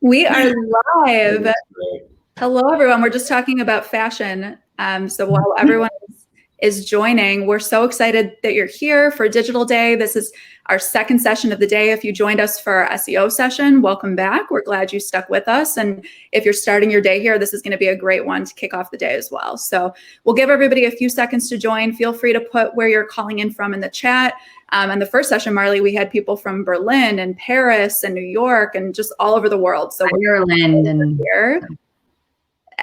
We are live. Hello, everyone. We're just talking about fashion. So while everyone is joining, we're so excited that you're here for Digital Day. This is our second session of the day. If you joined us for our SEO session, welcome back. We're glad you stuck with us. And if you're starting your day here, this is going to be a great one to kick off the day as well. So we'll give everybody a few seconds to join. Feel free to put where you're calling in from in the chat. And the first session, Marley, we had people from Berlin and Paris and New York and just all over the world. So Ireland and here,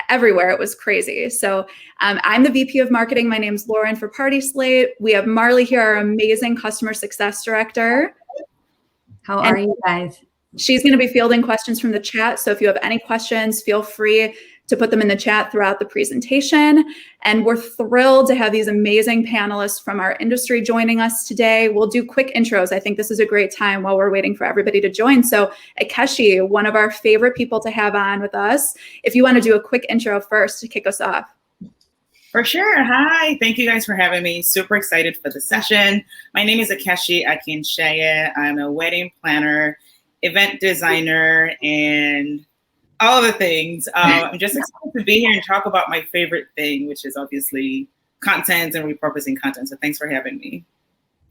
everywhere. It was crazy. So I'm the VP of Marketing. My name's Lauren for PartySlate. We have Marley here, our amazing Customer Success Director. How are you guys? She's going to be fielding questions from the chat. So if you have any questions, feel free to put them in the chat throughout the presentation. And we're thrilled to have these amazing panelists from our industry joining us today. We'll do quick intros. I think this is a great time while we're waiting for everybody to join. So Akeshi, one of our favorite people to have on with us, if you want to do a quick intro first to kick us off. For sure. Hi. Thank you guys for having me. Super excited for the session. My name is Akeshi Akinseye. I'm a wedding planner, event designer, and all the things. I'm just excited to be here and talk about my favorite thing, which is obviously content and repurposing content. So thanks for having me.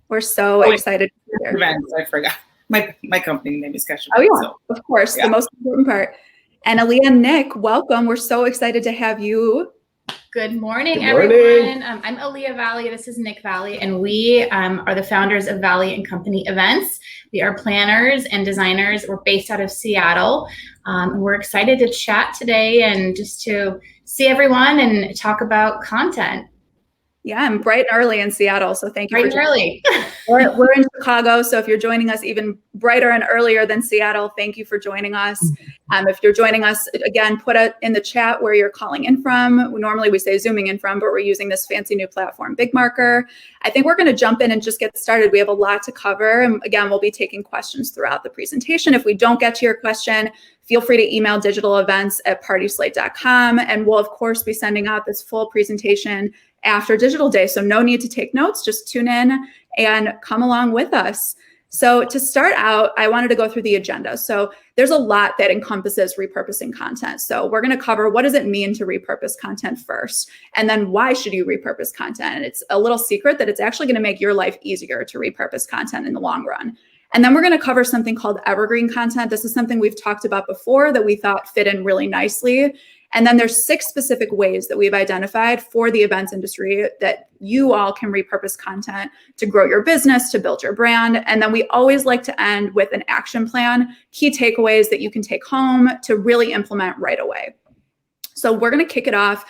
We're so excited. Events, I forgot. My company name is Kesh. Oh yeah, so, of course, yeah. The most important part. And Aleah and Nick, welcome. We're so excited to have you. Good morning, everyone. I'm Aleah Valley. This is Nick Valley, and we are the founders of Valley and Company Events. We are planners and designers. We're based out of Seattle. We're excited to chat today and just to see everyone and talk about content. Yeah, I'm bright and early in Seattle, so thank you. Bright and early. We're in Chicago, so if you're joining us even brighter and earlier than Seattle, thank you for joining us. If you're joining us, again, put it in the chat where you're calling in from. Normally we say zooming in from, but we're using this fancy new platform, Big Marker. I think we're going to jump in and just get started. We have a lot to cover, and again, we'll be taking questions throughout the presentation. If we don't get to your question, feel free to email digitalevents@partyslate.com, and we'll of course be sending out this full presentation after Digital Day. So no need to take notes, just tune in and come along with us. So to start out, I wanted to go through the agenda. So there's a lot that encompasses repurposing content. So we're going to cover what does it mean to repurpose content first, and then why should you repurpose content? And it's a little secret that it's actually going to make your life easier to repurpose content in the long run. And then we're going to cover something called evergreen content. This is something we've talked about before that we thought fit in really nicely. And then there's 6 specific ways that we've identified for the events industry that you all can repurpose content to grow your business, to build your brand. And then we always like to end with an action plan, key takeaways that you can take home to really implement right away. So we're going to kick it off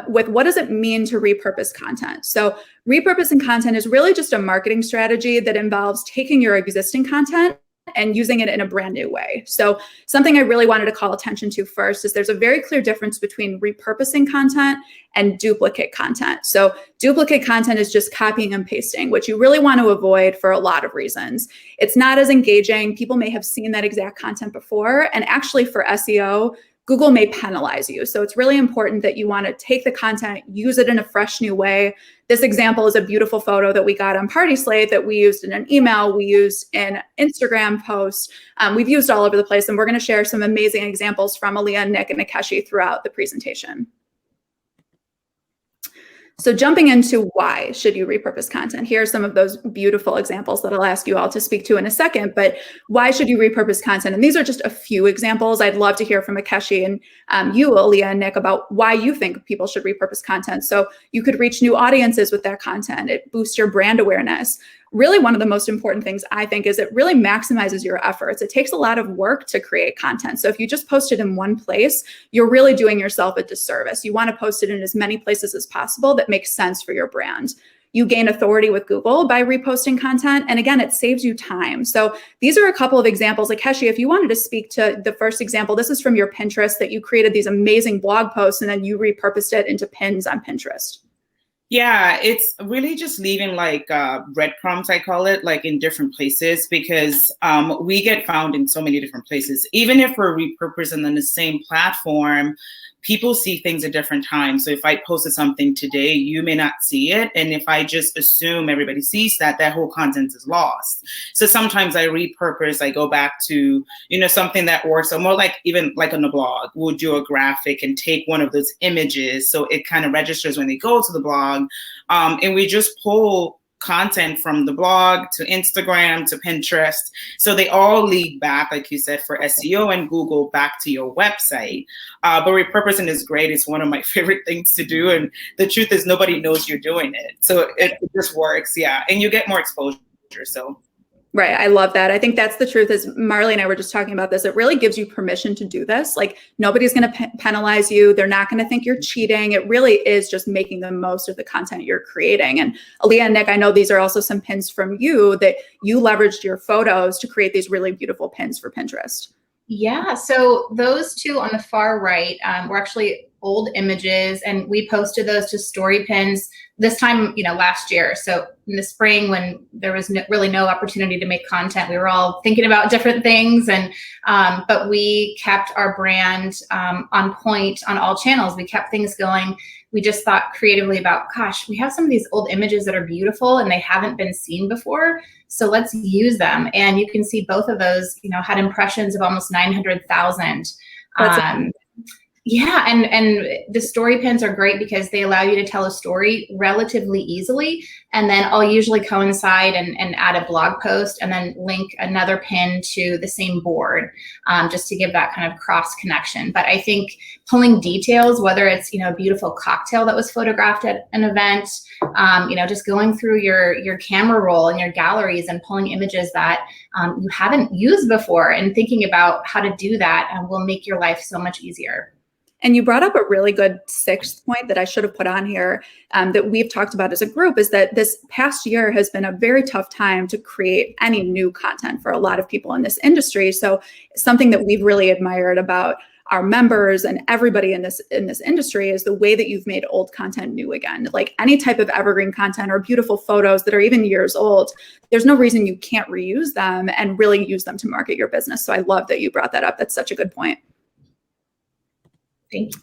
with what does it mean to repurpose content? So repurposing content is really just a marketing strategy that involves taking your existing content and using it in a brand new way. So something I really wanted to call attention to first is there's a very clear difference between repurposing content and duplicate content. So duplicate content is just copying and pasting, which you really want to avoid for a lot of reasons. It's not as engaging. People may have seen that exact content before, and actually for SEO, Google may penalize you. So it's really important that you want to take the content, use it in a fresh new way. This example is a beautiful photo that we got on PartySlate that we used in an email, we used in Instagram posts. We've used all over the place, and we're going to share some amazing examples from Aleah, Nick, and Akeshi throughout the presentation. So jumping into why should you repurpose content, here are some of those beautiful examples that I'll ask you all to speak to in a second, but why should you repurpose content? And these are just a few examples. I'd love to hear from Akeshi and you, Aleah and Nick, about why you think people should repurpose content. So you could reach new audiences with that content. It boosts your brand awareness. Really, one of the most important things I think is it really maximizes your efforts. It takes a lot of work to create content. So if you just post it in one place, you're really doing yourself a disservice. You want to post it in as many places as possible that makes sense for your brand. You gain authority with Google by reposting content. And again, it saves you time. So these are a couple of examples. Akeshi, if you wanted to speak to the first example, this is from your Pinterest that you created these amazing blog posts and then you repurposed it into pins on Pinterest. Yeah, it's really just leaving like breadcrumbs, I call it, like in different places, because we get found in so many different places. Even if we're repurposing on the same platform, people see things at different times. So if I posted something today, you may not see it. And if I just assume everybody sees that, that whole content is lost. So sometimes I repurpose, I go back to, something that works. So more like even like on the blog, we'll do a graphic and take one of those images. So it kind of registers when they go to the blog. And we just pull content from the blog to Instagram to Pinterest. So they all lead back, like you said, for SEO and Google back to your website. But repurposing is great. It's one of my favorite things to do. And the truth is nobody knows you're doing it. So it just works. Yeah. And you get more exposure. So. Right. I love that. I think that's the truth. Is Marley and I were just talking about this. It really gives you permission to do this. Like nobody's going to penalize you. They're not going to think you're cheating. It really is just making the most of the content you're creating. And Aleah and Nick, I know these are also some pins from you that you leveraged your photos to create these really beautiful pins for Pinterest. Yeah. So those two on the far right were actually old images, and we posted those to story pins this time, last year. So in the spring, when there was really no opportunity to make content, we were all thinking about different things, and but we kept our brand on point on all channels. We kept things going. We just thought creatively about, gosh, we have some of these old images that are beautiful and they haven't been seen before. So let's use them. And you can see both of those, had impressions of almost 900,000. Yeah, and the story pins are great because they allow you to tell a story relatively easily, and then I'll usually coincide and add a blog post and then link another pin to the same board, just to give that kind of cross connection. But I think pulling details, whether it's a beautiful cocktail that was photographed at an event, just going through your camera roll and your galleries and pulling images that you haven't used before and thinking about how to do that will make your life so much easier. And you brought up a really good sixth point that I should have put on here that we've talked about as a group, is that this past year has been a very tough time to create any new content for a lot of people in this industry. So something that we've really admired about our members and everybody in this industry is the way that you've made old content new again. Like any type of evergreen content or beautiful photos that are even years old, there's no reason you can't reuse them and really use them to market your business. So I love that you brought that up. That's such a good point. Thank you.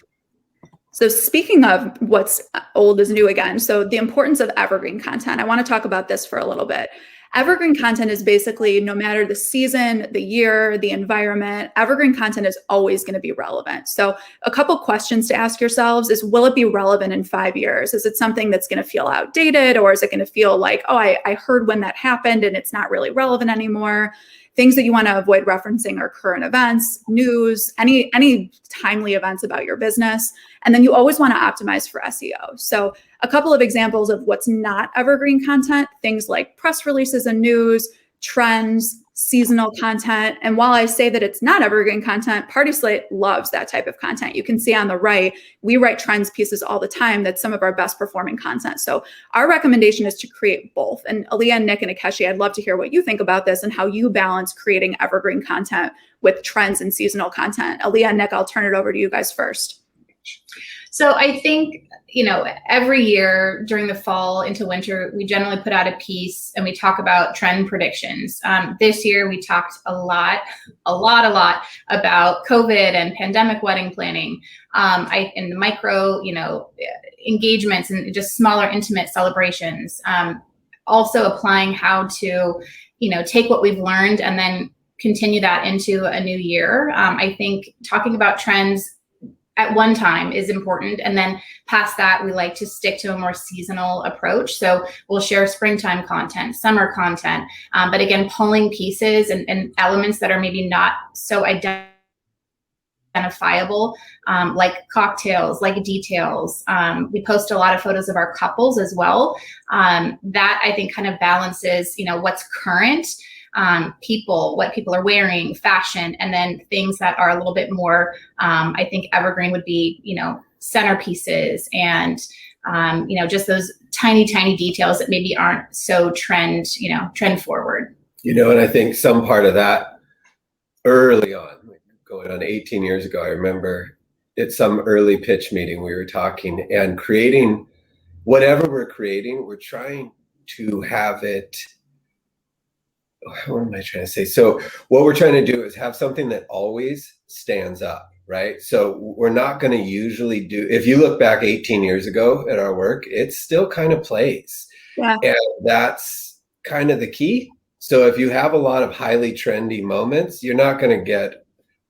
So speaking of what's old is new again, so the importance of evergreen content, I want to talk about this for a little bit. Evergreen content is basically, no matter the season, the year, the environment, evergreen content is always going to be relevant. So a couple questions to ask yourselves is, will it be relevant in 5 years? Is it something that's going to feel outdated, or is it going to feel like, oh, I heard when that happened and it's not really relevant anymore? Things that you want to avoid referencing are current events, news, any timely events about your business. And then you always want to optimize for SEO. So a couple of examples of what's not evergreen content, things like press releases and news, trends, seasonal content. And while I say that it's not evergreen content, PartySlate loves that type of content. You can see on the right, we write trends pieces all the time. That's some of our best performing content. So our recommendation is to create both. And Aleah, Nick, and Akeshi, I'd love to hear what you think about this and how you balance creating evergreen content with trends and seasonal content. Aleah and Nick, I'll turn it over to you guys first. So I think, every year during the fall into winter, we generally put out a piece and we talk about trend predictions. This year, we talked a lot about COVID and pandemic wedding planning, and the micro, engagements and just smaller, intimate celebrations. Also applying how to, take what we've learned and then continue that into a new year. I think talking about trends at one time is important. And then past that, we like to stick to a more seasonal approach. So we'll share springtime content, summer content, but again, pulling pieces and elements that are maybe not so identifiable, like cocktails, like details. We post a lot of photos of our couples as well. That I think kind of balances, what's current, what people are wearing, fashion, and then things that are a little bit more, I think evergreen would be, centerpieces and, just those tiny details that maybe aren't so trend forward. And I think some part of that early on, going on 18 years ago, I remember at some early pitch meeting, we were talking and creating whatever we're creating, we're trying to have it, what am I trying to say? So what we're trying to do is have something that always stands up. right? So we're not going to usually do, if you look back 18 years ago at our work, it still kind of plays. Yeah. And that's kind of the key. So if you have a lot of highly trendy moments, you're not going to get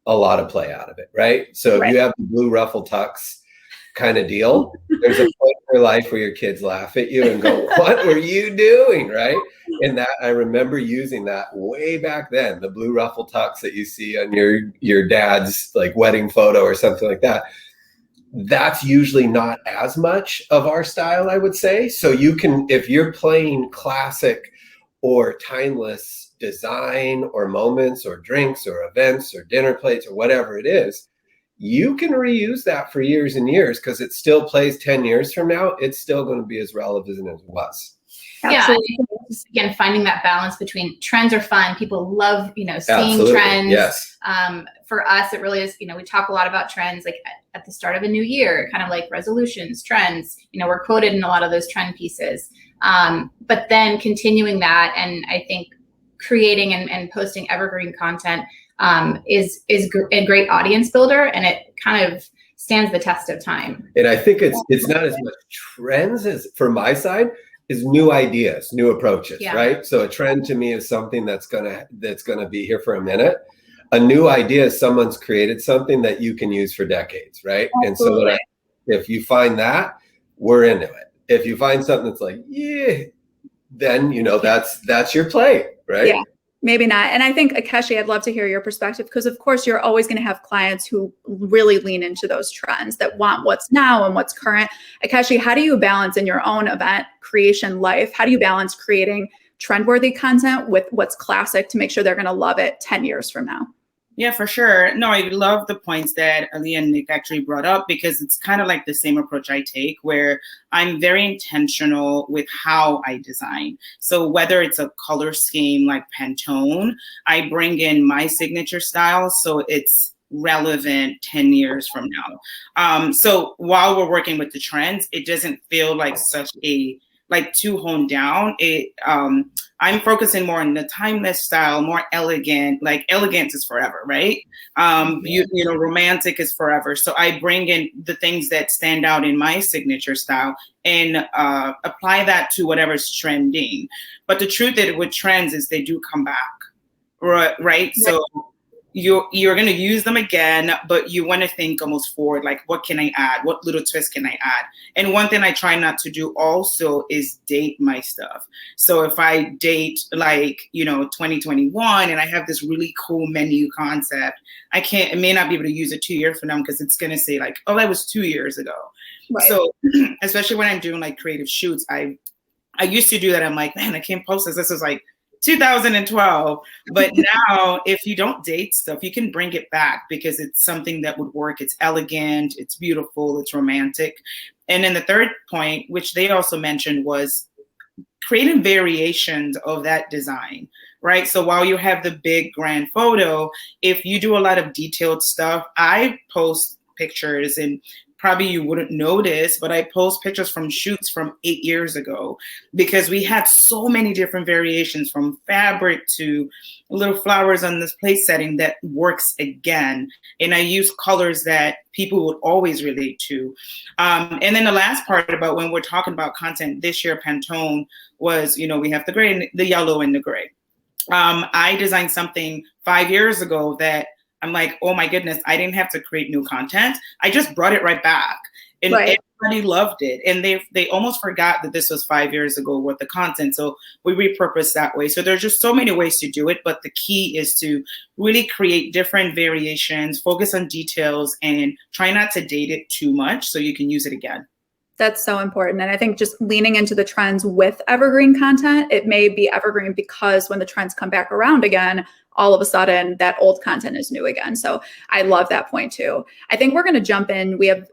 a lot of play out of it, right? So if you have the blue ruffle tux kind of deal, there's a point in your life where your kids laugh at you and go, what were you doing, right? And that, I remember using that way back then, the blue ruffle tux that you see on your dad's like wedding photo or something like that. That's usually not as much of our style, I would say. So you can, if you're playing classic or timeless design or moments or drinks or events or dinner plates or whatever it is, you can reuse that for years and years because it still plays 10 years from now. It's still going to be as relevant as it was. Absolutely. Yeah, just, again, finding that balance between trends are fun. People love, seeing Absolutely. trends. Yes. For us, it really is, we talk a lot about trends like at the start of a new year, kind of like resolutions, trends, we're quoted in a lot of those trend pieces. But then continuing that, and I think creating and posting evergreen content is a great audience builder, and it kind of stands the test of time. And I think it's not as much trends as, from my side, is new ideas, new approaches, right? So a trend to me is something that's gonna be here for a minute. A new idea is someone's created something that you can use for decades, right? Absolutely. And so if you find that, we're into it. If you find something that's like, then that's your play, right? Yeah. Maybe not. And I think, Akeshi, I'd love to hear your perspective because, of course, you're always going to have clients who really lean into those trends that want what's now and what's current. Akeshi, how do you balance in your own event creation life? How do you balance creating trend-worthy content with what's classic to make sure they're going to love it 10 years from now? Yeah, for sure. No, I love the points that Aleah and Nick actually brought up because it's kind of like the same approach I take where I'm very intentional with how I design. So whether it's a color scheme like Pantone, I bring in my signature style so it's relevant 10 years from now. So while we're working with the trends, it doesn't feel like such a too honed down. I'm focusing more on the timeless style, more elegant, like elegance is forever, right? Romantic is forever. So I bring in the things that stand out in my signature style and apply that to whatever's trending. But the truth is with trends is they do come back, right? So you're going to use them again, but you want to think almost forward, like what can I add? What little twist can I add? And one thing I try not to do also is date my stuff. So if I date 2021 and I have this really cool menu concept, I may not be able to use it 2 years from now because it's going to say like, oh, that was 2 years ago. Right. So especially when I'm doing like creative shoots, I used to do that. I'm like, man, I can't post this. This was like 2012. But now if you don't date stuff, you can bring it back because it's something that would work. It's elegant, it's beautiful, it's romantic. And then the third point, which they also mentioned, was creating variations of that design, right? So while you have the big grand photo, if you do a lot of detailed stuff, I post pictures and probably you wouldn't notice, but I post pictures from shoots from 8 years ago because we had so many different variations from fabric to little flowers on this place setting that works again. And I use colors that people would always relate to. And then the last part about when we're talking about content this year, Pantone was, we have the gray, the yellow and the gray. I designed something 5 years ago that I'm like, oh my goodness, I didn't have to create new content. I just brought it right back. And everybody loved it. And they almost forgot that this was 5 years ago worth of content. So we repurposed that way. So there's just so many ways to do it. But the key is to really create different variations, focus on details, and try not to date it too much so you can use it again. That's so important. And I think just leaning into the trends with evergreen content, it may be evergreen because when the trends come back around again, all of a sudden that old content is new again. So I love that point too. I think we're going to jump in. We have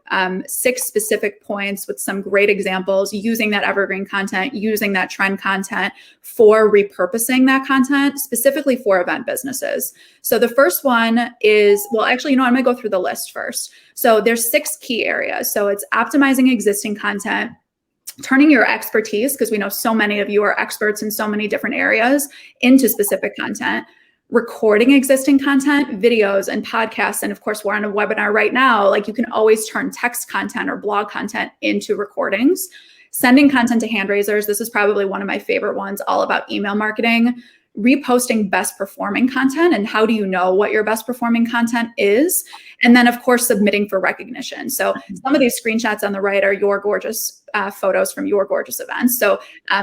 6 specific points with some great examples using that evergreen content, using that trend content for repurposing that content specifically for event businesses. So the first one is, well, actually, I'm going to go through the list first. So there's 6 key areas. So it's optimizing existing content, turning your expertise, because we know so many of you are experts in so many different areas, into specific content, recording existing content, videos and podcasts. And of course, we're on a webinar right now. Like you can always turn text content or blog content into recordings. Sending content to hand raisers. This is probably one of my favorite ones, all about email marketing. Reposting best performing content, and how do you know what your best performing content is? And then of course, submitting for recognition. So some of these screenshots on the right are your gorgeous photos from your gorgeous events. So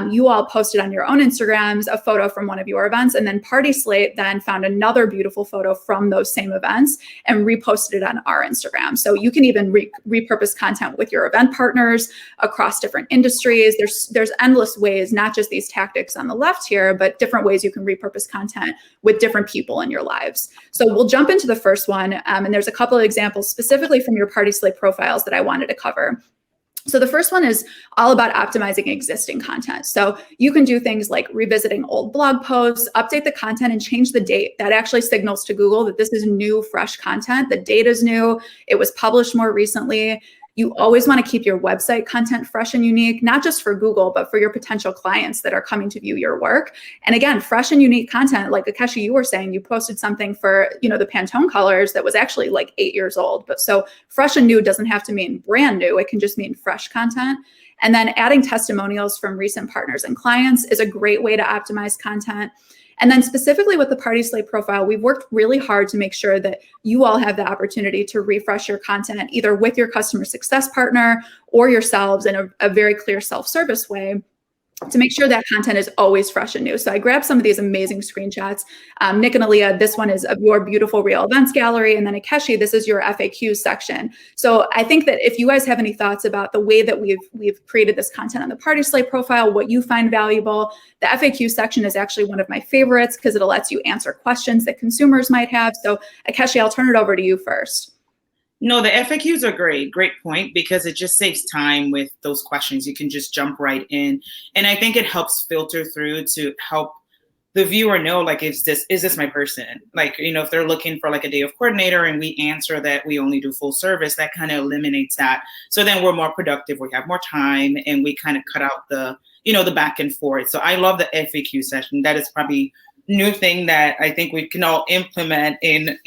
you all posted on your own Instagrams a photo from one of your events, and then PartySlate then found another beautiful photo from those same events and reposted it on our Instagram. So you can even repurpose content with your event partners across different industries. There's endless ways, not just these tactics on the left here, but different ways you can repurpose content with different people in your lives. So we'll jump into the first one. And there's a couple of examples specifically from your PartySlate profiles that I wanted to cover. So the first one is all about optimizing existing content. So you can do things like revisiting old blog posts, update the content and change the date. That actually signals to Google that this is new, fresh content. The date is new. It was published more recently. You always want to keep your website content fresh and unique, not just for Google, but for your potential clients that are coming to view your work. And again, fresh and unique content, like Akeshi, you were saying, you posted something for, the Pantone colors that was actually like 8 years old. But so fresh and new doesn't have to mean brand new. It can just mean fresh content. And then adding testimonials from recent partners and clients is a great way to optimize content. And then specifically with the PartySlate profile, we've worked really hard to make sure that you all have the opportunity to refresh your content either with your customer success partner or yourselves in a very clear self-service way, to make sure that content is always fresh and new. So I grabbed some of these amazing screenshots. Nick and Aleah, this one is of your beautiful real events gallery. And then Akeshi, this is your FAQ section. So I think that if you guys have any thoughts about the way that we've created this content on the PartySlate profile, what you find valuable, the FAQ section is actually one of my favorites because it lets you answer questions that consumers might have. So Akeshi, I'll turn it over to you first. No, the FAQs are great point, because it just saves time with those questions. You can just jump right in. And I think it helps filter through to help the viewer know, like, is this my person? Like, if they're looking for like a day of coordinator and we answer that we only do full service, that kind of eliminates that. So then we're more productive, we have more time, and we kind of cut out the back and forth. So I love the FAQ session. That is probably a new thing that I think we can all implement in,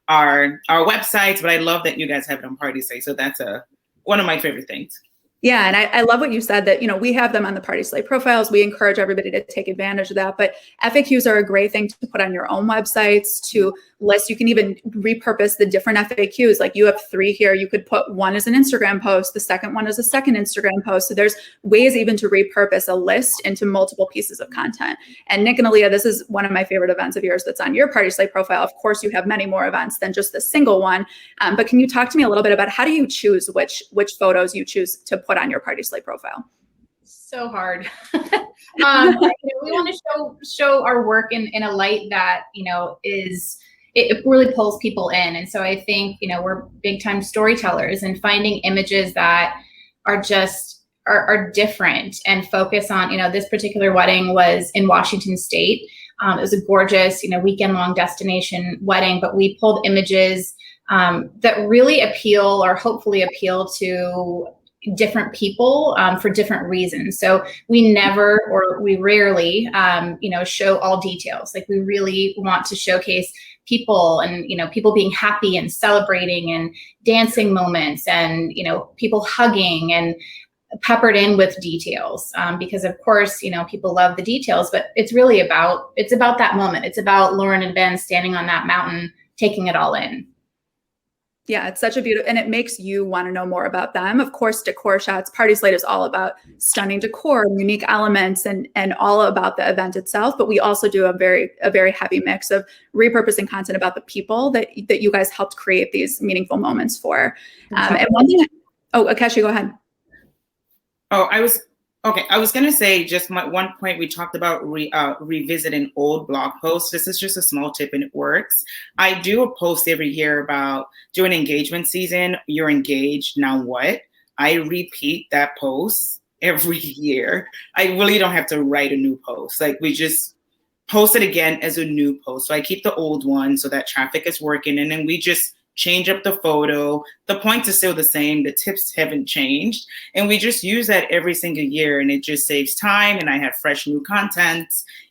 our websites, but I love that you guys have it on PartySlate. So that's one of my favorite things. Yeah, and I love what you said that, we have them on the PartySlate profiles. We encourage everybody to take advantage of that. But FAQs are a great thing to put on your own websites, to list. You can even repurpose the different FAQs. Like you have 3 here. You could put one as an Instagram post. The second one as a second Instagram post. So there's ways even to repurpose a list into multiple pieces of content. And Nick and Aleah, this is one of my favorite events of yours that's on your PartySlate profile. Of course, you have many more events than just the single one. But can you talk to me a little bit about how do you choose which photos you choose to put on your PartySlate profile? So hard. We want to show our work in a light that, it really pulls people in. And so I think, we're big time storytellers, and finding images that are just are different and focus on, this particular wedding was in Washington State. It was a gorgeous, weekend long destination wedding, but we pulled images that really appeal or hopefully appeal to different people for different reasons. So we rarely, show all details. Like we really want to showcase people and, people being happy and celebrating and dancing moments and, people hugging and peppered in with details. Because of course, people love the details, but it's about that moment. It's about Lauren and Ben standing on that mountain, taking it all in. Yeah, it's such a beautiful, and it makes you want to know more about them. Of course, decor shots. PartySlate is all about stunning decor, unique elements, and all about the event itself. But we also do a very heavy mix of repurposing content about the people that you guys helped create these meaningful moments for. And one thing. Akeshi, go ahead. I was going to say just one point. We talked about revisiting old blog posts. This is just a small tip and it works. I do a post every year about during engagement season, you're engaged, now what? I repeat that post every year. I really don't have to write a new post. Like we just post it again as a new post. So I keep the old one so that traffic is working. And then we just change up the photo. The points are still the same. The tips haven't changed. And we just use that every single year, and it just saves time, and I have fresh new content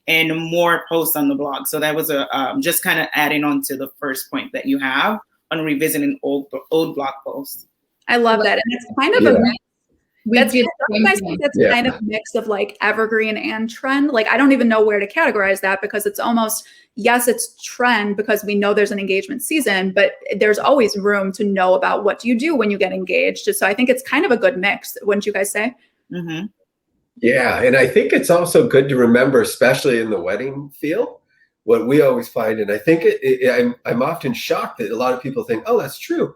and more posts on the blog. So that was just kind of adding on to the first point that you have on revisiting old blog posts. I love that. And it's kind of a mix. That's kind of a mix of like evergreen and trend. Like, I don't even know where to categorize that, because it's almost, yes, it's trend because we know there's an engagement season, but there's always room to know about what do you do when you get engaged. So I think it's kind of a good mix. Wouldn't you guys say? Mm-hmm. Yeah. And I think it's also good to remember, especially in the wedding field, what we always find, and I think I'm often shocked that a lot of people think, oh, that's true,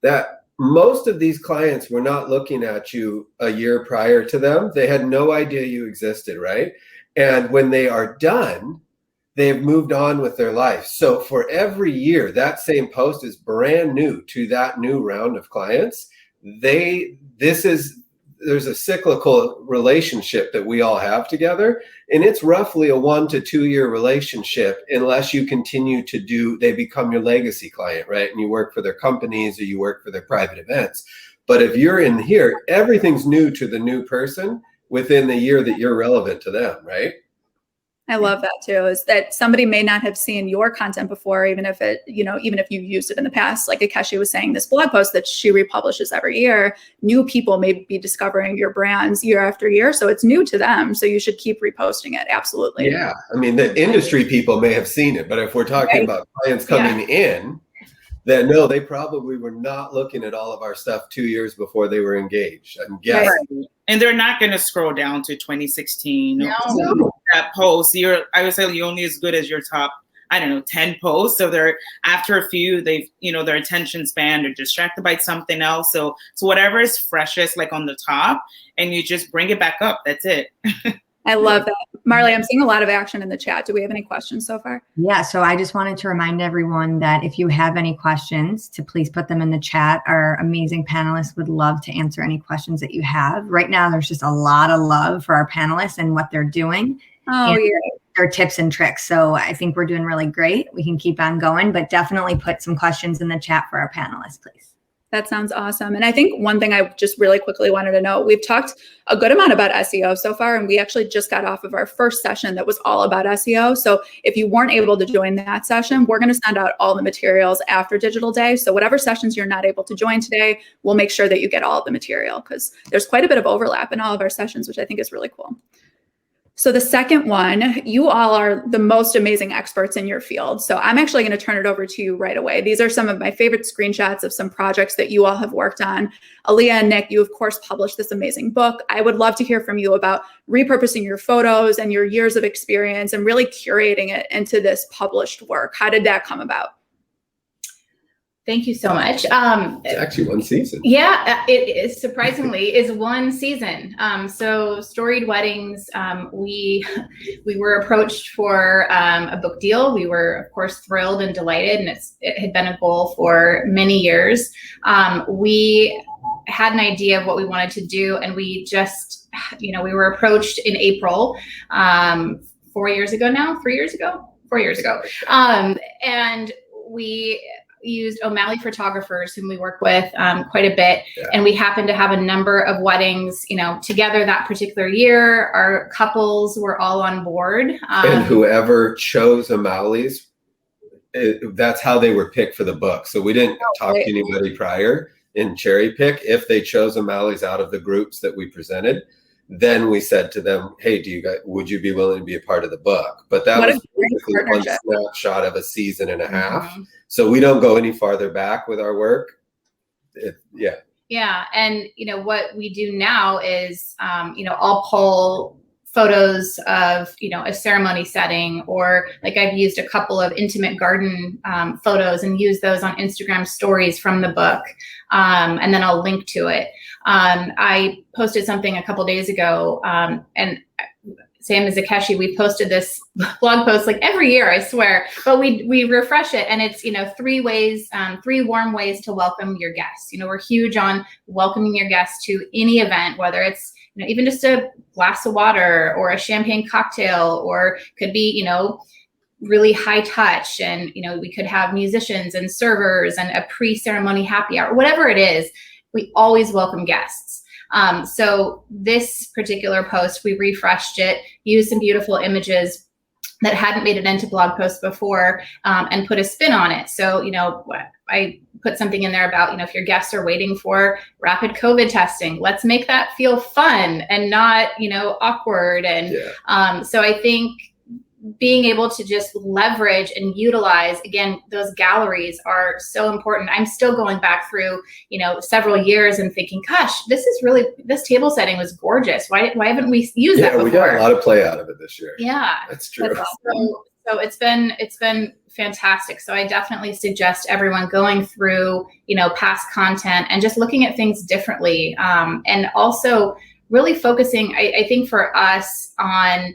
that most of these clients were not looking at you a year prior to them. They had no idea you existed, right? And when they are done, they've moved on with their life. So for every year, that same post is brand new to that new round of clients. There's a cyclical relationship that we all have together, and it's roughly a 1 to 2 year relationship unless you continue to they become your legacy client, right? And you work for their companies or you work for their private events. But if you're in here, everything's new to the new person within the year that you're relevant to them, right? I love that too, is that somebody may not have seen your content before, even if you used it in the past. Like Akeshi was saying, this blog post that she republishes every year, new people may be discovering your brands year after year. So it's new to them. So you should keep reposting it. Absolutely. Yeah. I mean, the industry people may have seen it, but if we're talking about clients coming in, then no, they probably were not looking at all of our stuff 2 years before they were engaged. I'm guessing. Right. And they're not going to scroll down to 2016. No. That post, I would say you're only as good as your top, 10 posts. So they're, after a few, their attention span, they're distracted by something else. So whatever is freshest, like on the top, and you just bring it back up. That's it. I love that. Marley, I'm seeing a lot of action in the chat. Do we have any questions so far? Yeah, so I just wanted to remind everyone that if you have any questions, to please put them in the chat. Our amazing panelists would love to answer any questions that you have. Right now, there's just a lot of love for our panelists and what they're doing. Oh, yeah. Their tips and tricks. So I think we're doing really great. We can keep on going, but definitely put some questions in the chat for our panelists, please. That sounds awesome. And I think one thing I just really quickly wanted to know, we've talked a good amount about SEO so far, and we actually just got off of our first session that was all about SEO. So if you weren't able to join that session, we're going to send out all the materials after Digital Day. So whatever sessions you're not able to join today, we'll make sure that you get all of the material, because there's quite a bit of overlap in all of our sessions, which I think is really cool. So the second one, you all are the most amazing experts in your field. So I'm actually going to turn it over to you right away. These are some of my favorite screenshots of some projects that you all have worked on. Aleah and Nick, you of course published this amazing book. I would love to hear from you about repurposing your photos and your years of experience and really curating it into this published work. How did that come about? Thank you so much. It's actually one season. Yeah, it is, surprisingly is one season. So Storied Weddings, we were approached for a book deal. We were, of course, thrilled and delighted, and it had been a goal for many years. We had an idea of what we wanted to do, and we just, we were approached in April, 4 years ago now, 3 years ago, 4 years ago. And we used O'Malley photographers whom we work with quite a bit. Yeah. And we happened to have a number of weddings, together that particular year. Our couples were all on board. And whoever chose O'Malley's, that's how they were picked for the book. So we didn't talk to anybody prior and cherry pick. If they chose O'Malley's out of the groups that we presented, then we said to them, hey, would you be willing to be a part of the book? But that was basically one snapshot of a season and a half. Mm-hmm. So we don't go any farther back with our work. Yeah. And, what we do now is, I'll pull photos of, a ceremony setting, or like I've used a couple of intimate garden photos and used those on Instagram stories from the book. And then I'll link to it. I posted something a couple days ago, and same as Akeshi, we posted this blog post like every year, I swear, but we refresh it, and it's, 3 warm ways to welcome your guests. We're huge on welcoming your guests to any event, whether it's, even just a glass of water or a champagne cocktail, or could be, really high touch, and we could have musicians and servers and a pre-ceremony happy hour, whatever it is, we always welcome guests. So this particular post, we refreshed it, used some beautiful images that hadn't made it into blog posts before, and put a spin on it. So, I put something in there about, if your guests are waiting for rapid COVID testing, let's make that feel fun and not, awkward. And so I think being able to just leverage and utilize, again, those galleries are so important. I'm still going back through, several years and thinking, gosh, this table setting was gorgeous. Why haven't we used that before? We got a lot of play out of it this year. Yeah, that's true. So it's been fantastic. So I definitely suggest everyone going through, past content and just looking at things differently. And also really focusing, I think for us, on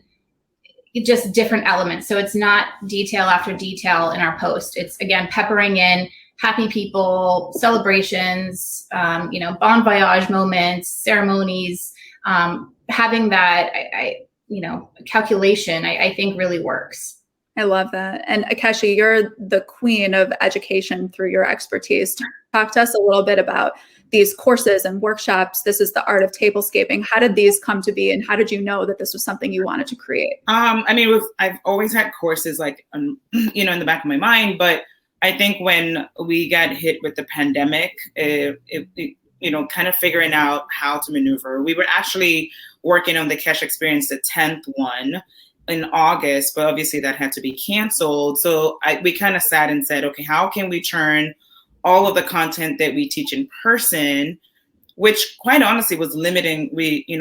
just different elements. So it's not detail after detail in our post. It's, again, peppering in happy people, celebrations, bon voyage moments, ceremonies, having that, calculation, I think really works. I love that. And Akeshi, you're the queen of education through your expertise. Talk to us a little bit about these courses and workshops. This is the art of tablescaping. How did these come to be, and how did you know that this was something you wanted to create? I've always had courses in the back of my mind, but I think when we got hit with the pandemic, kind of figuring out how to maneuver. We were actually working on the Kesh experience, the 10th one, in August, but obviously that had to be canceled. So we kind of sat and said, okay, how can we turn all of the content that we teach in person, which quite honestly was limiting.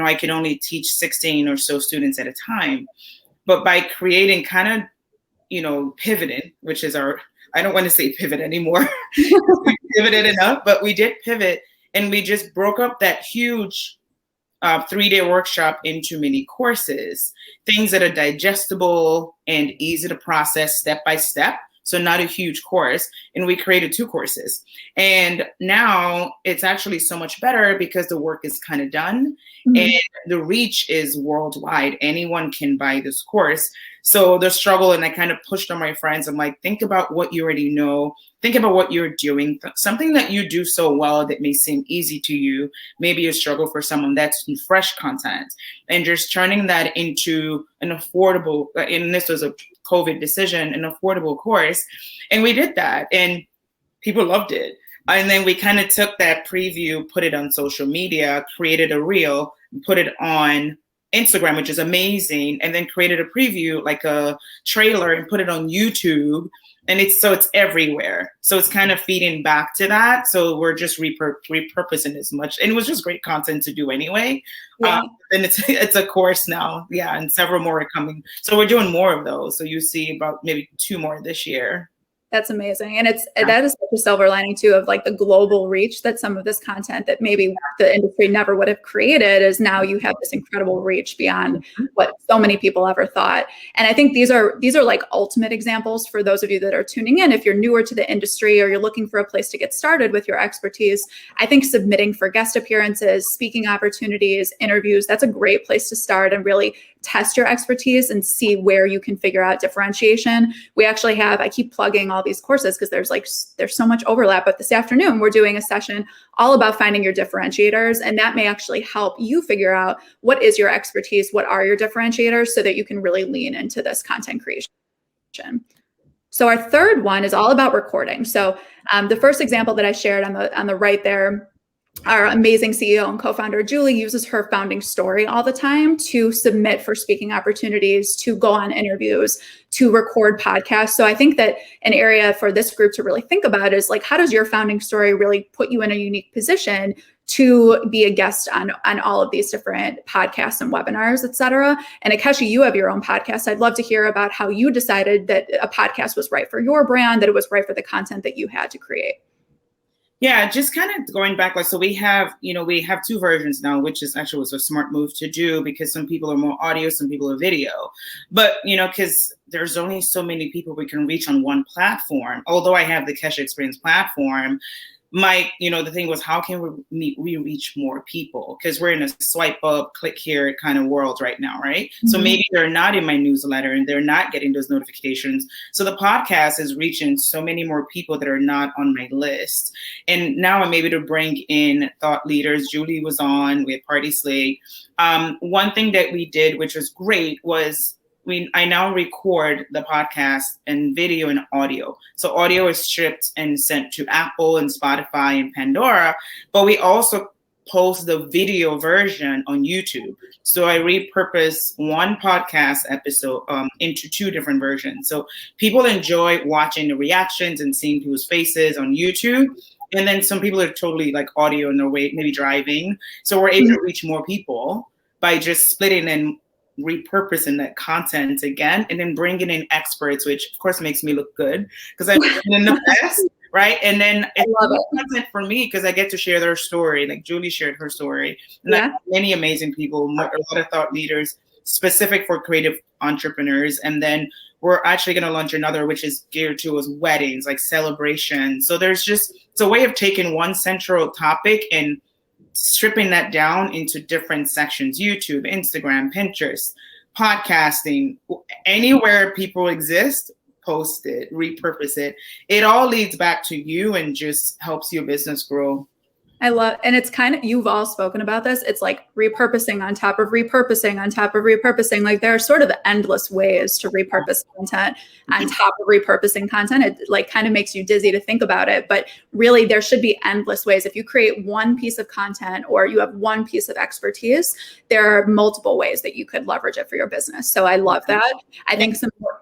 I could only teach 16 or so students at a time, but by creating pivoting, which is I don't want to say pivot anymore. We pivoted enough, but we did pivot, and we just broke up that huge 3-day workshop into mini courses, things that are digestible and easy to process step by step. So not a huge course. And we created 2 courses. And now it's actually so much better because the work is kind of done, and the reach is worldwide. Anyone can buy this course. So the struggle, and I kind of pushed on my friends, I'm like, think about what you already know. Think about what you're doing. Something that you do so well that may seem easy to you, maybe a struggle for someone, that's fresh content. And just turning that into an affordable, and this was a COVID decision, an affordable course. And we did that, and people loved it. And then we kind of took that preview, put it on social media, created a reel, put it on Instagram, which is amazing, and then created a preview, like a trailer, and put it on YouTube. And it's everywhere. So it's kind of feeding back to that. So we're just repurposing as much. And it was just great content to do anyway. Yeah. And it's a course now. Yeah. And several more are coming. So we're doing more of those. So you see about maybe 2 more this year. That's amazing. And that is such a silver lining too, of like the global reach that some of this content that maybe the industry never would have created, is now you have this incredible reach beyond what so many people ever thought. And I think these are like ultimate examples for those of you that are tuning in. If you're newer to the industry, or you're looking for a place to get started with your expertise, I think submitting for guest appearances, speaking opportunities, interviews, that's a great place to start and really test your expertise and see where you can figure out differentiation. We actually have, I keep plugging all these courses because there's so much overlap, but this afternoon we're doing a session all about finding your differentiators, and that may actually help you figure out what is your expertise, what are your differentiators, so that you can really lean into this content creation. So our third one is all about recording. So the first example that I shared on the right there, our amazing CEO and co-founder, Julie, uses her founding story all the time to submit for speaking opportunities, to go on interviews, to record podcasts. So I think that an area for this group to really think about is like, how does your founding story really put you in a unique position to be a guest on all of these different podcasts and webinars, et cetera? And Akeshi, you have your own podcast. I'd love to hear about how you decided that a podcast was right for your brand, that it was right for the content that you had to create. Yeah, just kind of going back, so we have 2 versions now, which was a smart move to do, because some people are more audio, some people are video. But, because there's only so many people we can reach on one platform. Although I have the Kesh Experience platform, the thing was, how can we reach more people? Because we're in a swipe up, click here kind of world right now, right? Mm-hmm. So maybe they're not in my newsletter and they're not getting those notifications. So the podcast is reaching so many more people that are not on my list. And now I'm able to bring in thought leaders. Julie was on with PartySlate. One thing that we did, which was great, was I now record the podcast in video and audio. So audio is stripped and sent to Apple and Spotify and Pandora, but we also post the video version on YouTube. So I repurpose one podcast episode into 2 different versions. So people enjoy watching the reactions and seeing people's faces on YouTube. And then some people are totally like audio in their way, maybe driving. So we're able to reach more people by just splitting and repurposing that content again, and then bringing in experts, which of course makes me look good because I've been in the past, right? And then it's content for me because I get to share their story. Like Julie shared her story, and many amazing people, a lot of thought leaders, specific for creative entrepreneurs. And then we're actually going to launch another, which is geared towards weddings, like celebrations. So it's a way of taking one central topic and stripping that down into different sections: YouTube, Instagram, Pinterest, podcasting, anywhere people exist, post it, repurpose it. It all leads back to you and just helps your business grow. I love, and it's kind of, you've all spoken about this. It's like repurposing on top of repurposing on top of repurposing. Like there are sort of endless ways to repurpose content on top of repurposing content. It like kind of makes you dizzy to think about it, but really there should be endless ways. If you create one piece of content or you have one piece of expertise, there are multiple ways that you could leverage it for your business. So I love that. I think some more.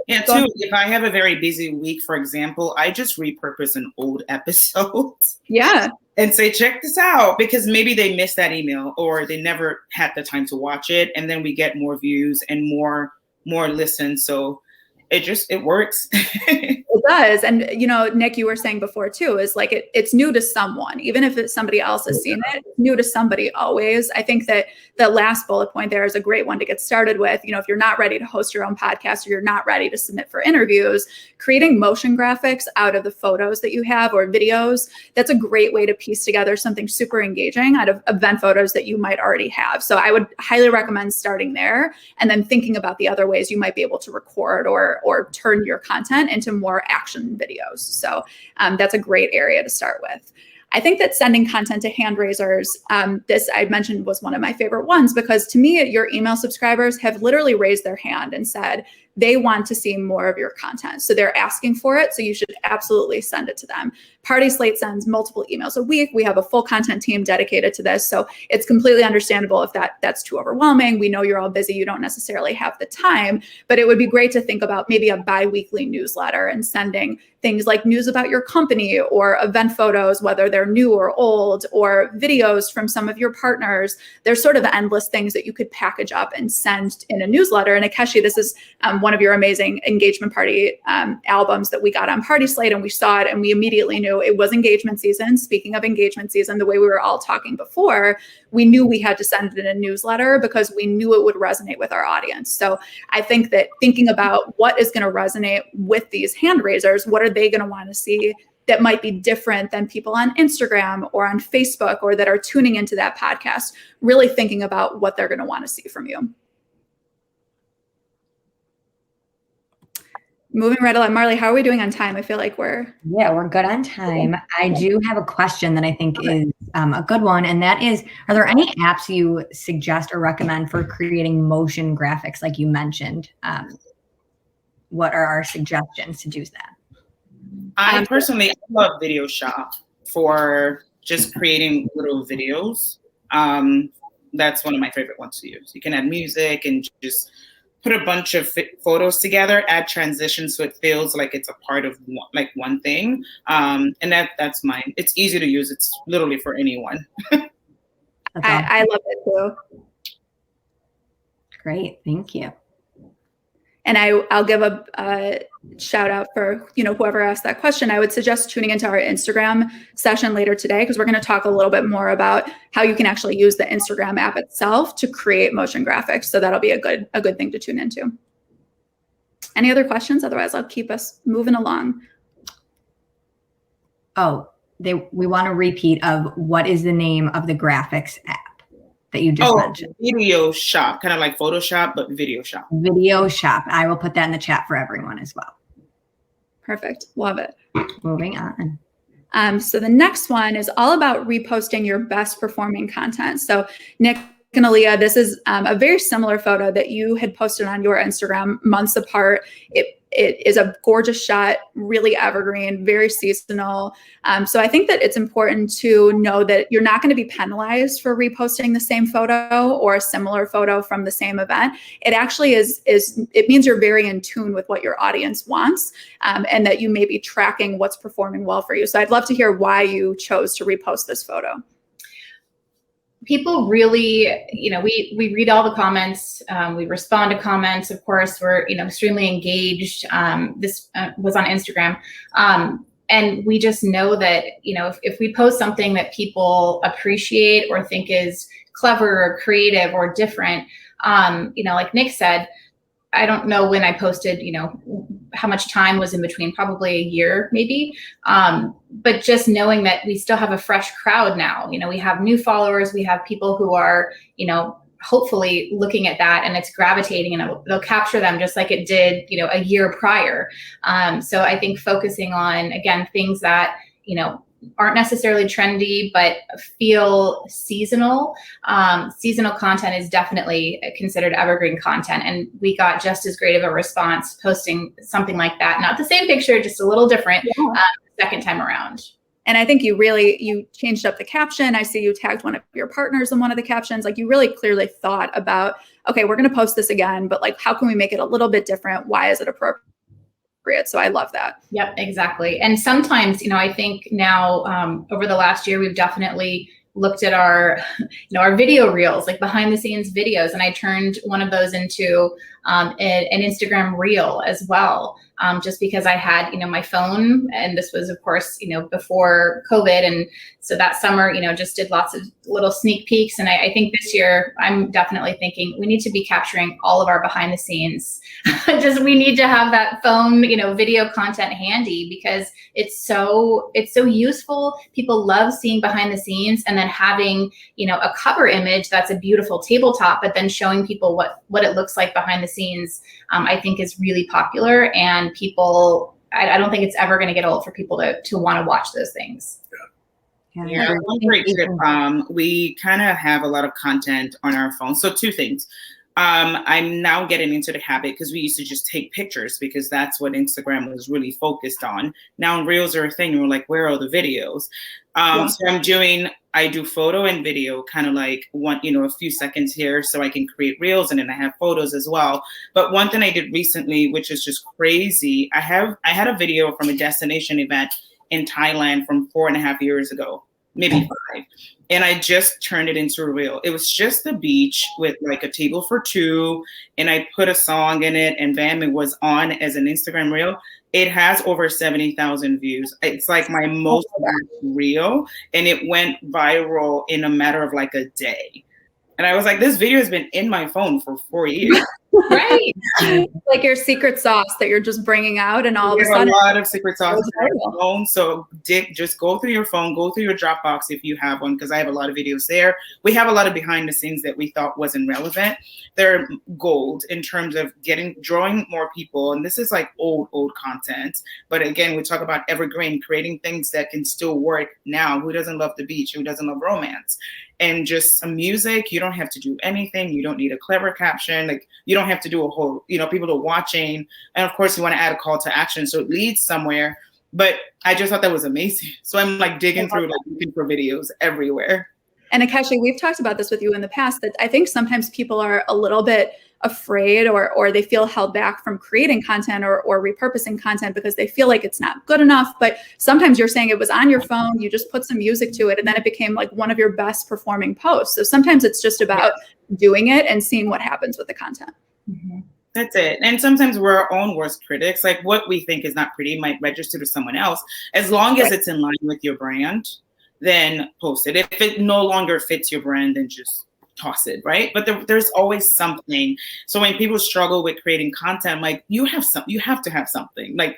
Yeah, too. If I have a very busy week, for example, I just repurpose an old episode. Yeah. And say, check this out, because maybe they missed that email or they never had the time to watch it. And then we get more views and more listens. So it works. It does. And, Nick, you were saying before too, is like, it's new to someone, even if it's somebody else has seen it, it's new to somebody always. I think that the last bullet point there is a great one to get started with. If you're not ready to host your own podcast or you're not ready to submit for interviews, creating motion graphics out of the photos that you have or videos, that's a great way to piece together something super engaging out of event photos that you might already have. So I would highly recommend starting there and then thinking about the other ways you might be able to record or turn your content into more action videos. So that's a great area to start with. I think that sending content to hand raisers, this I mentioned was one of my favorite ones, because to me, your email subscribers have literally raised their hand and said they want to see more of your content. So they're asking for it. So you should absolutely send it to them. PartySlate sends multiple emails a week. We have a full content team dedicated to this. So it's completely understandable if that's too overwhelming. We know you're all busy. You don't necessarily have the time, but it would be great to think about maybe a bi-weekly newsletter and sending things like news about your company or event photos, whether they're new or old, or videos from some of your partners. There's sort of endless things that you could package up and send in a newsletter. And Akeshi, this is one of your amazing engagement party albums that we got on PartySlate, and we saw it and we immediately knew it was engagement season. Speaking of engagement season, the way we were all talking before, we knew we had to send it in a newsletter because we knew it would resonate with our audience. So I think that thinking about what is going to resonate with these hand raisers, what are they going to want to see that might be different than people on Instagram or on Facebook or that are tuning into that podcast, really thinking about what they're going to want to see from you. Moving right along. Marley, how are we doing on time? I feel like we're good on time. I do have a question that I think is a good one. And that is, are there any apps you suggest or recommend for creating motion graphics like you mentioned? What are our suggestions to do that? I personally love Video Shop for just creating little videos. That's one of my favorite ones to use. You can add music and just put a bunch of photos together, add transitions so it feels like it's a part of one thing. And that's mine. It's easy to use. It's literally for anyone. I love it too. Great, thank you. And I'll give a shout out for whoever asked that question. I would suggest tuning into our Instagram session later today, because we're going to talk a little bit more about how you can actually use the Instagram app itself to create motion graphics. So that'll be a good thing to tune into. Any other questions? Otherwise, I'll keep us moving along. Oh, we want a repeat of what is the name of the graphics app that you just mentioned. Video Shop, kind of like Photoshop, but Video Shop. Video Shop. I will put that in the chat for everyone as well. Perfect. Love it. Moving on. So the next one is all about reposting your best performing content. So Nick and Aleah, this is a very similar photo that you had posted on your Instagram months apart. It is a gorgeous shot, really evergreen, very seasonal. So I think that it's important to know that you're not going to be penalized for reposting the same photo or a similar photo from the same event. It actually it means you're very in tune with what your audience wants, and that you may be tracking what's performing well for you. So I'd love to hear why you chose to repost this photo. People really, we read all the comments, we respond to comments. Of course, we're, extremely engaged. This was on Instagram. And we just know that, if we post something that people appreciate or think is clever or creative or different, like Nick said, I don't know when I posted, how much time was in between, probably a year, maybe. But just knowing that we still have a fresh crowd now, we have new followers, we have people who are, hopefully looking at that and it's gravitating and they'll capture them just like it did, a year prior. So I think focusing on, again, things that, aren't necessarily trendy, but feel seasonal. Seasonal content is definitely considered evergreen content. And we got just as great of a response posting something like that. Not the same picture, just a little different second time around. And I think you changed up the caption. I see you tagged one of your partners in one of the captions. Like you really clearly thought about, okay, we're going to post this again, but like, how can we make it a little bit different? Why is it appropriate? So I love that. Yep, exactly. And sometimes, I think now over the last year, we've definitely looked at our, our video reels, like behind the scenes videos. And I turned one of those into an Instagram reel as well. Just because I had, my phone, and this was, of course, before COVID. And so that summer, just did lots of little sneak peeks. And I think this year, I'm definitely thinking we need to be capturing all of our behind the scenes. We need to have that phone, video content handy because it's so useful. People love seeing behind the scenes and then having, a cover image that's a beautiful tabletop, but then showing people what it looks like behind the scenes, I think is really popular. And people, I don't think it's ever going to get old for people to want to watch those things. Yeah, one great tip. We kind of have a lot of content on our phone. So two things. I'm now getting into the habit because we used to just take pictures because that's what Instagram was really focused on. Now reels are a thing. And we're like, where are the videos? So I do photo and video, kind of like a few seconds here so I can create reels, and then I have photos as well. But one thing I did recently, which is just crazy, I had a video from a destination event in Thailand from 4.5 years ago, maybe 5. And I just turned it into a reel. It was just the beach with like a table for 2, and I put a song in it, and bam, it was on as an Instagram reel. It has over 70,000 views. It's like my most watched reel, and it went viral in a matter of like a day. And I was like, this video has been in my phone for 4 years. Right. Like your secret sauce that you're just bringing out, and all of a sudden. A lot of secret sauce on your phone. So just go through your phone, go through your Dropbox if you have one, because I have a lot of videos there. We have a lot of behind the scenes that we thought wasn't relevant. They're gold in terms of drawing more people. And this is like old content. But again, we talk about evergreen, creating things that can still work now. Who doesn't love the beach? Who doesn't love romance? And just some music. You don't have to do anything. You don't need a clever caption. Like you don't have to do a whole, people are watching. And of course you want to add a call to action so it leads somewhere. But I just thought that was amazing. So I'm like digging through, like looking for videos everywhere. And Akeshi, we've talked about this with you in the past, that I think sometimes people are a little bit afraid or they feel held back from creating content or repurposing content because they feel like it's not good enough. But sometimes you're saying it was on your phone, you just put some music to it, and then it became like one of your best performing posts. So sometimes it's just about doing it and seeing what happens with the content. Mm-hmm. That's it. And sometimes we're our own worst critics. Like what we think is not pretty might register to someone else. As long as it's in line with your brand, then post it. If it no longer fits your brand, then just toss it, right? But there's always something. So when people struggle with creating content, like you have to have something. Like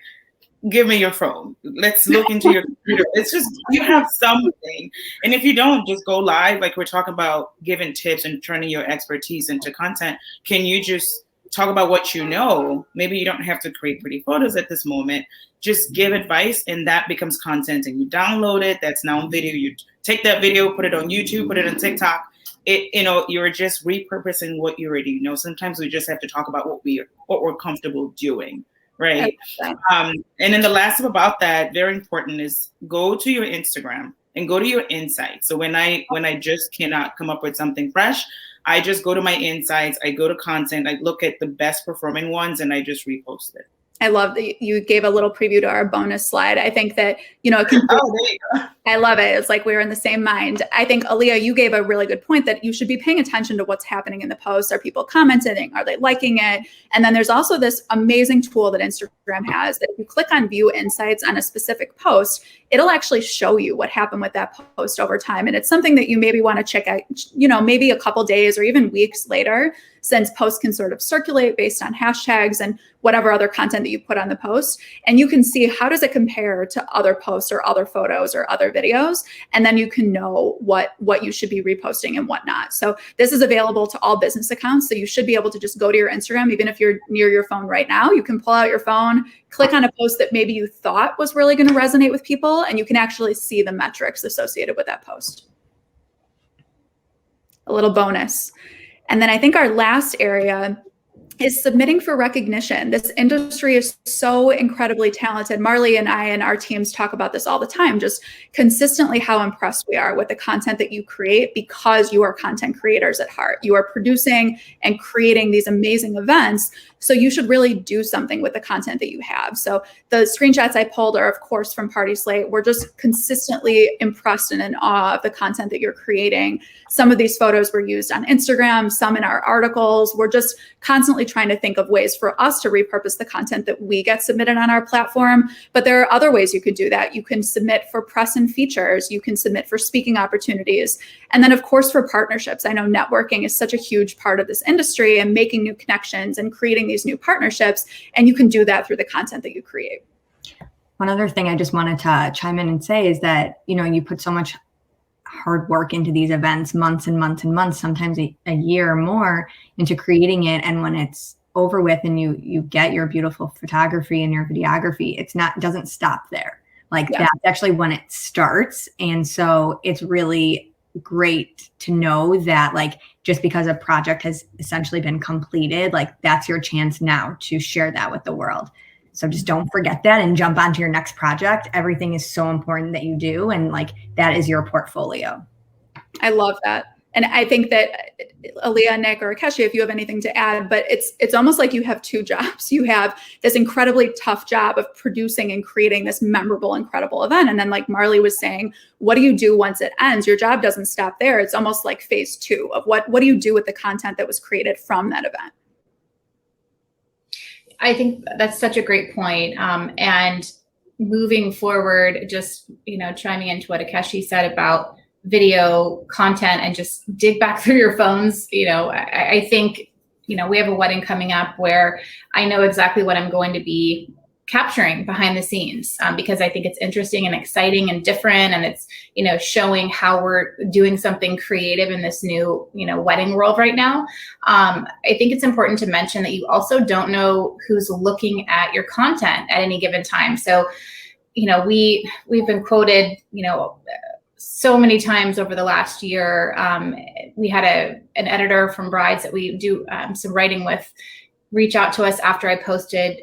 give me your phone. Let's look into your computer. It's just, you have something. And if you don't, just go live. Like we're talking about giving tips and turning your expertise into content. Can you just talk about what you know? Maybe you don't have to create pretty photos at this moment. Just give advice, and that becomes content, and you download it. That's now on video. You take that video, put it on YouTube, put it on TikTok. You're just repurposing what you already know. Sometimes we just have to talk about what we're comfortable doing. Right. And then the last tip about that, very important, is go to your Instagram and go to your insights. So when I just cannot come up with something fresh, I just go to my insights. I go to content. I look at the best performing ones and I just repost it. I love that you gave a little preview to our bonus slide. I think that, it can there you go. I love it. It's like we're in the same mind. I think, Aleah, you gave a really good point that you should be paying attention to what's happening in the post. Are people commenting? Are they liking it? And then there's also this amazing tool that Instagram has that if you click on view insights on a specific post, it'll actually show you what happened with that post over time. And it's something that you maybe want to check out, maybe a couple days or even weeks later, since posts can sort of circulate based on hashtags and whatever other content that you put on the post. And you can see how does it compare to other posts or other photos or other videos. And then you can know what you should be reposting and whatnot. So this is available to all business accounts. So you should be able to just go to your Instagram, even if you're near your phone right now, you can pull out your phone, click on a post that maybe you thought was really going to resonate with people, and you can actually see the metrics associated with that post. A little bonus. And then I think our last area is submitting for recognition. This industry is so incredibly talented. Marley and I and our teams talk about this all the time, just consistently how impressed we are with the content that you create, because you are content creators at heart. You are producing and creating these amazing events. So you should really do something with the content that you have. So the screenshots I pulled are, of course, from PartySlate. We're just consistently impressed and in awe of the content that you're creating. Some of these photos were used on Instagram, some in our articles. We're just constantly trying to think of ways for us to repurpose the content that we get submitted on our platform. But there are other ways you could do that. You can submit for press and features. You can submit for speaking opportunities. And then, of course, for partnerships. I know networking is such a huge part of this industry, and making new connections and creating these new partnerships. And you can do that through the content that you create. One other thing I just wanted to chime in and say is that, you put so much hard work into these events, months and months and months, sometimes a year or more into creating it. And when it's over with and you get your beautiful photography and your videography, it doesn't stop there. That's actually when it starts. And so it's really great to know that just because a project has essentially been completed, that's your chance now to share that with the world. So just don't forget that and jump onto your next project. Everything is so important that you do. And that is your portfolio. I love that. And I think that Aleah, Nick, or Akeshi, if you have anything to add, but it's almost like you have two jobs. You have this incredibly tough job of producing and creating this memorable, incredible event. And then, like Marley was saying, what do you do once it ends? Your job doesn't stop there. It's almost like phase two of what do you do with the content that was created from that event? I think that's such a great point. And moving forward, just, chiming into what Akeshi said about video content and just dig back through your phones. I think, we have a wedding coming up where I know exactly what I'm going to be capturing behind the scenes, because I think it's interesting and exciting and different. And it's, showing how we're doing something creative in this new, wedding world right now. I think it's important to mention that you also don't know who's looking at your content at any given time. So, we've been quoted, so many times over the last year. We had an editor from Brides that we do some writing with reach out to us after I posted,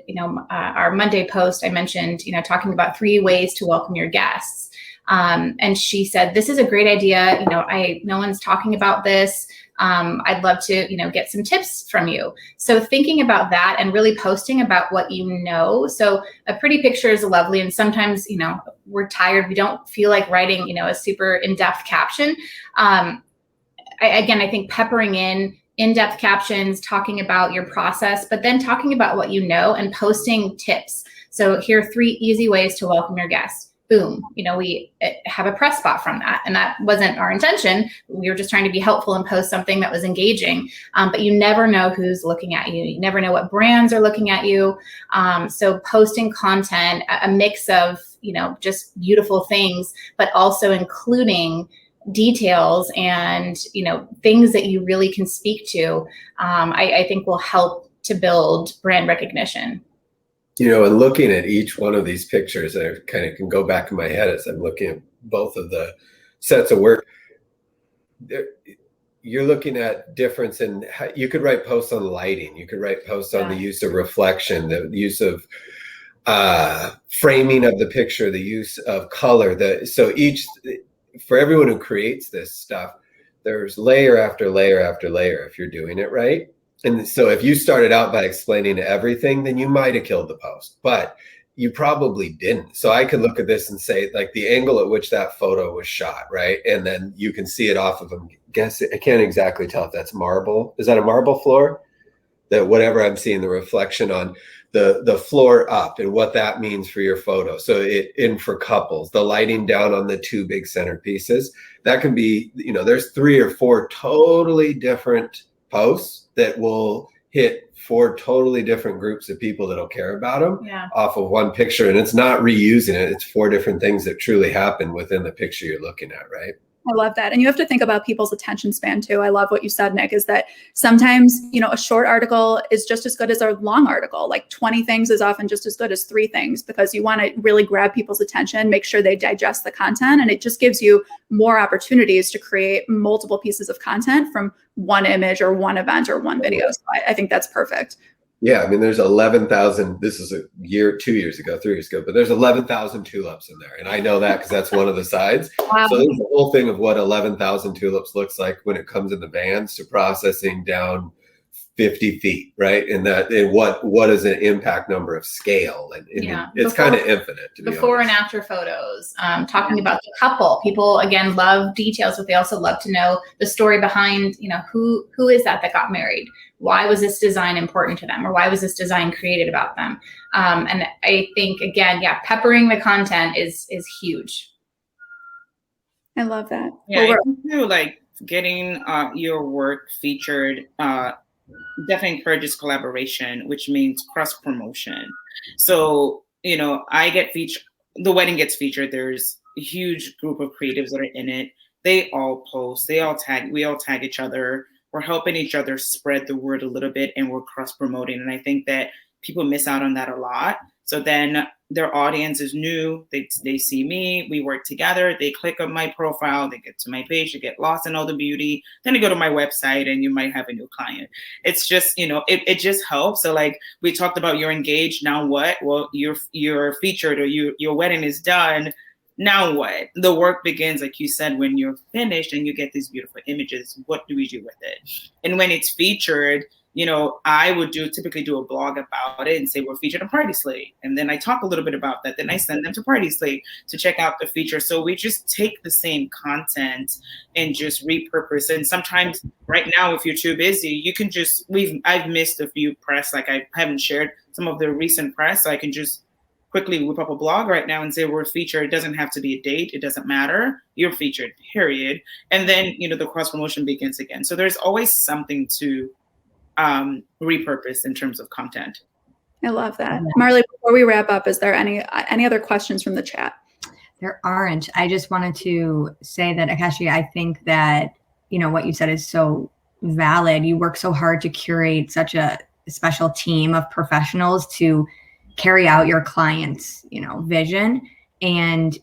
our Monday post. I mentioned, talking about 3 ways to welcome your guests. And she said, this is a great idea. No one's talking about this. I'd love to, get some tips from you. So thinking about that and really posting about what you know. So a pretty picture is lovely. And sometimes, we're tired. We don't feel like writing, a super in-depth caption. I think peppering in-depth captions, talking about your process, but then talking about what you know and posting tips. So here are 3 easy ways to welcome your guests. boom, we have a press spot from that. And that wasn't our intention. We were just trying to be helpful and post something that was engaging. But you never know who's looking at you. You never know what brands are looking at you. So posting content, a mix of, just beautiful things, but also including details and, things that you really can speak to, I think will help to build brand recognition. And looking at each one of these pictures, I kind of can go back in my head as I'm looking at both of the sets of work. You're looking at difference in how you could write posts on lighting. You could write posts on the use of reflection, the use of framing of the picture, the use of color. For everyone who creates this stuff, there's layer after layer after layer if you're doing it right. And so if you started out by explaining everything, then you might have killed the post, but you probably didn't. So I could look at this and say, like, the angle at which that photo was shot, right? And then you can see it off of them. I can't exactly tell if that's marble. Is that a marble floor? That whatever I'm seeing the reflection on the floor up and what that means for your photo. So for couples, the lighting down on the two big centerpieces, that can be, there's 3 or 4 totally different posts that will hit 4 totally different groups of people that'll care about them off of one picture. And it's not reusing it. It's 4 different things that truly happen within the picture you're looking at, right? I love that. And you have to think about people's attention span too. I love what you said, Nick, is that sometimes, a short article is just as good as a long article. Like 20 things is often just as good as 3 things, because you want to really grab people's attention, make sure they digest the content. And it just gives you more opportunities to create multiple pieces of content from one image or one event or one video. So I think that's perfect. Yeah, I mean, there's 11,000, this is 2 years ago, 3 years ago, but there's 11,000 tulips in there. And I know that because that's one of the sides. Wow. So there's the whole thing of what 11,000 tulips looks like when it comes in the vans to processing down 50 feet, right? And what is an impact number of scale? And it's kind of infinite, to be honest. Before and after photos, talking about the couple. People, again, love details, but they also love to know the story behind, who is that got married? Why was this design important to them? Or why was this design created about them? And I think, again, peppering the content is huge. I love that. Yeah, like getting your work featured definitely encourages collaboration, which means cross promotion. So, I get featured, the wedding gets featured. There's a huge group of creatives that are in it. They all post, we all tag each other. We're helping each other spread the word a little bit, and we're cross promoting. And I think that people miss out on that a lot. So then their audience is new. They see me, we work together, they click on my profile, they get to my page, they get lost in all the beauty. Then they go to my website and you might have a new client. It's just, it just helps. So like we talked about, you're engaged, now what? Well, you're featured, or your wedding is done. Now what? The work begins, like you said, when you're finished and you get these beautiful images. What do we do with it? And when it's featured, I would typically do a blog about it and say we're featured on PartySlate. And then I talk a little bit about that. Then I send them to PartySlate to check out the feature. So we just take the same content and just repurpose. And sometimes right now, if you're too busy, you can I've missed a few press. Like I haven't shared some of the recent press. So I can just quickly whip up a blog right now and say we're featured. It doesn't have to be a date. It doesn't matter. You're featured, period. And then, the cross promotion begins again. So there's always something to repurpose in terms of content. I love that. Marley, before we wrap up, is there any other questions from the chat? There aren't. I just wanted to say that, Akeshi, I think that, what you said is so valid. You work so hard to curate such a special team of professionals to carry out your client's, vision. And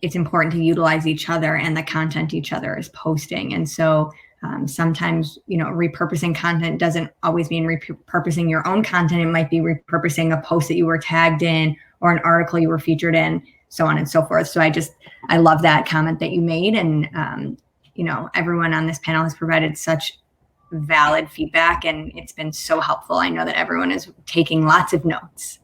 it's important to utilize each other and the content each other is posting. And so sometimes, repurposing content doesn't always mean repurposing your own content. It might be repurposing a post that you were tagged in or an article you were featured in, so on and so forth. So I love that comment that you made. And, everyone on this panel has provided such valid feedback, and it's been so helpful. I know that everyone is taking lots of notes.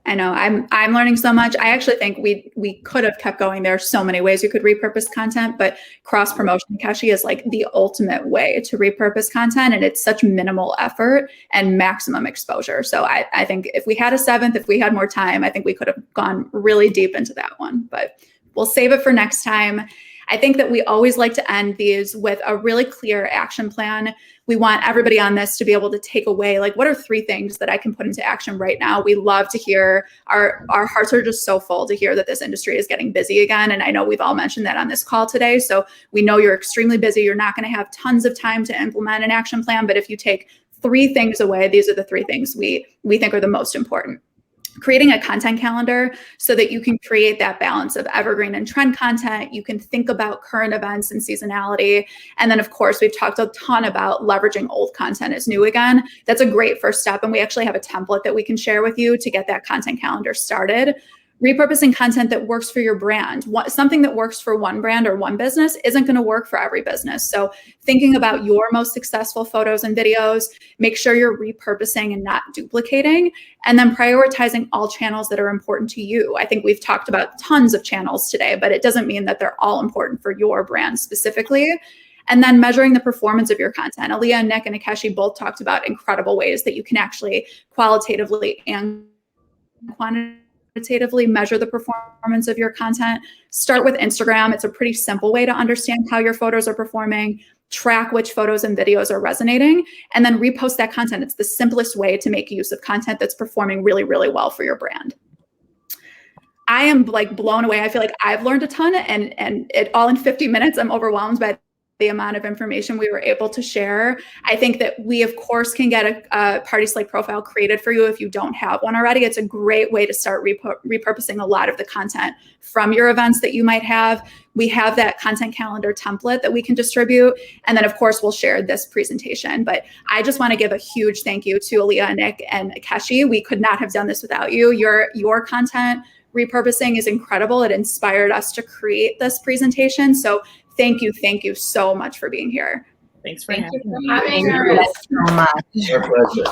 I know I'm learning so much. I actually think we could have kept going. There are so many ways you could repurpose content, but cross promotion, Akeshi, is like the ultimate way to repurpose content, and it's such minimal effort and maximum exposure. So I think if we had a seventh, if we had more time, I think we could have gone really deep into that one, but we'll save it for next time. I think that we always like to end these with a really clear action plan. We want everybody on this to be able to take away, like, what are 3 things that I can put into action right now? We love to hear, our hearts are just so full to hear that this industry is getting busy again. And I know we've all mentioned that on this call today. So we know you're extremely busy. You're not going to have tons of time to implement an action plan. But if you take 3 things away, these are the 3 things we think are the most important. Creating a content calendar so that you can create that balance of evergreen and trend content. You can think about current events and seasonality. And then, of course, we've talked a ton about leveraging old content as new again. That's a great first step. And we actually have a template that we can share with you to get that content calendar started. Repurposing content that works for your brand. Something that works for one brand or one business isn't going to work for every business. So thinking about your most successful photos and videos, make sure you're repurposing and not duplicating, and then prioritizing all channels that are important to you. I think we've talked about tons of channels today, but it doesn't mean that they're all important for your brand specifically. And then measuring the performance of your content. Aleah, Nick, and Akeshi both talked about incredible ways that you can actually qualitatively and quantitatively measure the performance of your content. Start with Instagram. It's a pretty simple way to understand how your photos are performing, track which photos and videos are resonating, and then repost that content. It's the simplest way to make use of content that's performing really, really well for your brand. I am like blown away. I feel like I've learned a ton, and it all in 50 minutes. I'm overwhelmed by the amount of information we were able to share. I think that we, of course, can get a PartySlate profile created for you if you don't have one already. It's a great way to start repurposing a lot of the content from your events that you might have. We have that content calendar template that we can distribute. And then, of course, we'll share this presentation. But I just want to give a huge thank you to Aleah, Nick, and Akeshi. We could not have done this without you. Your content repurposing is incredible. It inspired us to create this presentation. So thank you so much for being here. Thanks for Thank you having for me. having us. So much. Our pleasure.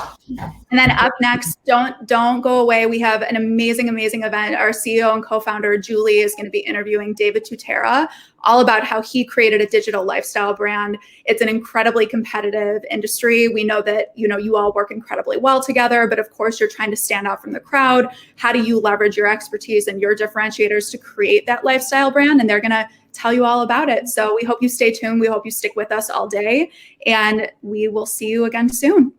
And then up next, don't go away. We have an amazing event. Our CEO and co-founder, Julie, is going to be interviewing David Tutera all about how he created a digital lifestyle brand. It's an incredibly competitive industry. We know that, you all work incredibly well together, but of course you're trying to stand out from the crowd. How do you leverage your expertise and your differentiators to create that lifestyle brand? And they're going to tell you all about it. So we hope you stay tuned. We hope you stick with us all day, and we will see you again soon.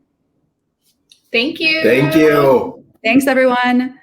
Thank you. Thank you. Thanks, everyone.